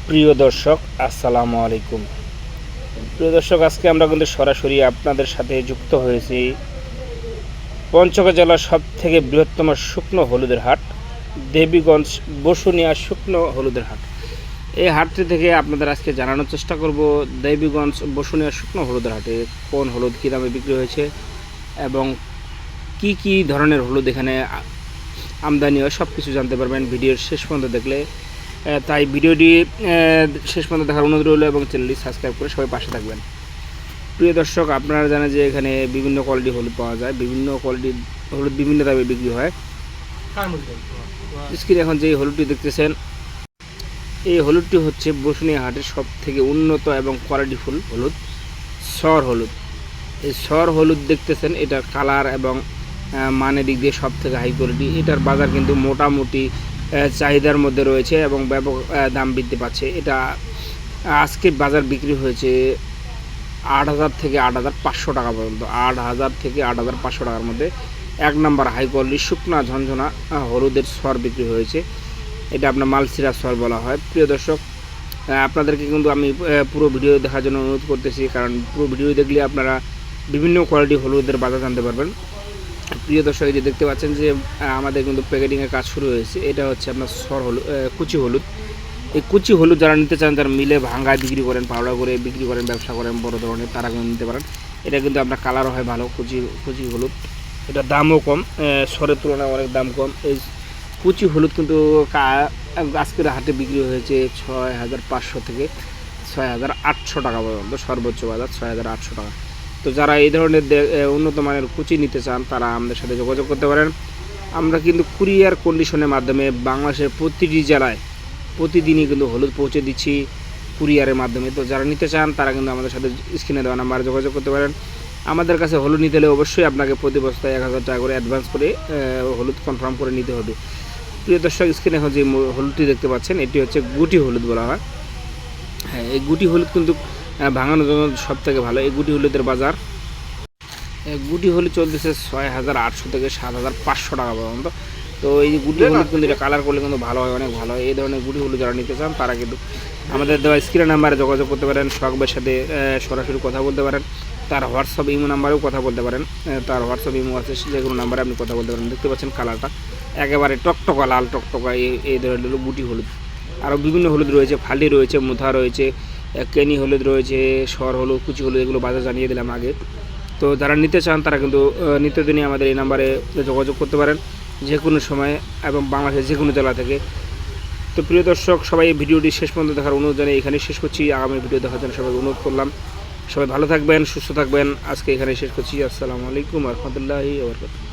প্রিয় দর্শক, আসসালামু আলাইকুম। প্রিয় দর্শক, আজকে আমরা কিন্তু সরাসরি আপনাদের সাথে যুক্ত হয়েছি পঞ্চগড় জেলার সবথেকে বৃহত্তম শুকনো হলুদের হাট, দেবীগঞ্জ বসুনিয়া শুকনো হলুদের হাট। এই হাটটি থেকে আপনাদের আজকে জানানোর চেষ্টা করব দেবীগঞ্জ বসুনিয়া শুকনো হলুদের হাটে কোন হলুদ কী দামে বিক্রি হয়েছে এবং কি কি ধরনের হলুদ এখানে আমদানি হয়, সব কিছু জানতে পারবেন ভিডিওর শেষ পর্যন্ত দেখলে। তাই ভিডিওটি শেষ পর্যন্ত দেখার অনুরোধ রইল এবং চ্যানেলটি সাবস্ক্রাইব করে সবাই পাশে থাকবেন। প্রিয় দর্শক, আপনারা জানেন যে এখানে বিভিন্ন কোয়ালিটি হলুদ পাওয়া যায়, বিভিন্ন কোয়ালিটির হলুদ বিভিন্ন দামে বিক্রি হয়। স্ক্রিনে এখন যে হলুদটি দেখতেছেন, এই হলুদটি হচ্ছে বসুনিয়া হাটের সব থেকে উন্নত এবং কোয়ালিটিফুল হলুদ, সর হলুদ। এই সর হলুদ দেখতেছেন, এটার কালার এবং মানের দিক দিয়ে সব থেকে হাই কোয়ালিটি। এটার বাজার কিন্তু মোটামুটি চাহিদার মধ্যে রয়েছে এবং ব্যাপক দাম বৃদ্ধি পাচ্ছে। এটা আজকে বাজার বিক্রি হয়েছে 8,000 থেকে 8,500 টাকা পর্যন্ত। 8,000 থেকে 8,500 টাকার মধ্যে এক নম্বর হাই কোয়ালিটি শুকনা ঝনঝনা হলুদের সর বিক্রি হয়েছে। এটা আপনার মালসিরা সর বলা হয়। প্রিয় দর্শক, আপনাদেরকে কিন্তু আমি পুরো ভিডিও দেখার জন্য অনুরোধ করতেছি, কারণ পুরো ভিডিও দেখলে আপনারা বিভিন্ন কোয়ালিটি হলুদের বাজার জানতে পারবেন। প্রিয় দর্শক, এই যে দেখতে পাচ্ছেন যে আমাদের কিন্তু প্যাকেটিংয়ের কাজ শুরু হয়েছে। এটা হচ্ছে আপনার সর হলুদ, কুচি হলুদ। এই কুচি হলুদ যারা নিতে চান, যারা মিলে ভাঙায় বিক্রি করেন, পাউডার করে বিক্রি করেন, ব্যবসা করেন বড় ধরনের, তারা কিন্তু নিতে পারেন। এটা কিন্তু আপনার কালারও হয় ভালো, কুচি হলুদ। এটা দামও কম, সরের তুলনায় অনেক দাম কম। এই কুচি হলুদ কিন্তু আজকের হাটে বিক্রি হয়েছে 6,500 থেকে 6,800 টাকা পর্যন্ত, সর্বোচ্চ বাজার 6,800 টাকা। তো যারা এই ধরনের উন্নত মানের কুচি নিতে চান, তারা আমাদের সাথে যোগাযোগ করতে পারেন। আমরা কিন্তু কুরিয়ার কন্ডিশনের মাধ্যমে বাংলাদেশের প্রতিটি জেলায় প্রতিদিনই কিন্তু হলুদ পৌঁছে দিচ্ছি কুরিয়ারের মাধ্যমে। তো যারা নিতে চান, তারা কিন্তু আমাদের সাথে স্ক্রিনে দেওয়া নাম্বারে যোগাযোগ করতে পারেন। আমাদের কাছে হলুদ নিতে হলে অবশ্যই আপনাকে প্রতি বস্তায় 1,000 টাকা করে অ্যাডভান্স করে হলুদ কনফার্ম করে নিতে হবে। প্রিয় দর্শক, স্ক্রিনে এখন যে হলুদটি দেখতে পাচ্ছেন, এটি হচ্ছে গুটি হলুদ বলা হয়। হ্যাঁ, এই গুটি হলুদ কিন্তু ভাঙানোর জন্য সব থেকে ভালো। এই গুটি হলুদের বাজার, গুটি হলুদ চলতেছে 6,800 থেকে 7,500 টাকা পর্যন্ত। তো এই যে গুটি হলুদ কিন্তু এটা কালার করলে কিন্তু ভালো হয়, অনেক ভালো হয়। এই ধরনের গুটি হলুদ যারা নিতে চান, তারা কিন্তু আমাদের দেওয়া স্ক্রিন নাম্বারে যোগাযোগ করতে পারেন। সোহাগের সাথে সরাসরি কথা বলতে পারেন। তার হোয়াটসঅ্যাপ ইমো নাম্বারেও কথা বলতে পারেন। তার হোয়াটসঅ্যাপ ইমো আছে, যে কোনো নাম্বারে আপনি কথা বলতে পারেন। দেখতে পাচ্ছেন কালারটা একেবারে টকটকা লাল টকটকা, এই ধরনের গুটি হলুদ। আরও বিভিন্ন হলুদ রয়েছে, ফালি রয়েছে, মুথা রয়েছে, কেনি হলুদ রয়েছে, সর হলুদ, কুচি হলুদ, এগুলো বাজার জানিয়ে দিলাম আগে। তো যারা নিতে চান, তারা কিন্তু নিত্যদিনই আমাদের এই নাম্বারে যোগাযোগ করতে পারেন, যে কোনো সময় এবং বাংলাদেশের যে কোনো জেলা থেকে। তো প্রিয় দর্শক, সবাই এই ভিডিওটি শেষ পর্যন্ত দেখার অনুরোধ জানিয়ে এখানে শেষ করছি। আগামী ভিডিও দেখার জন্য সবাই অনুরোধ করলাম। সবাই ভালো থাকবেন, সুস্থ থাকবেন। আজকে এখানে শেষ করছি। আসসালামু আলাইকুম ওয়া রাহমাতুল্লাহি ওয়া বারাকাতুহু।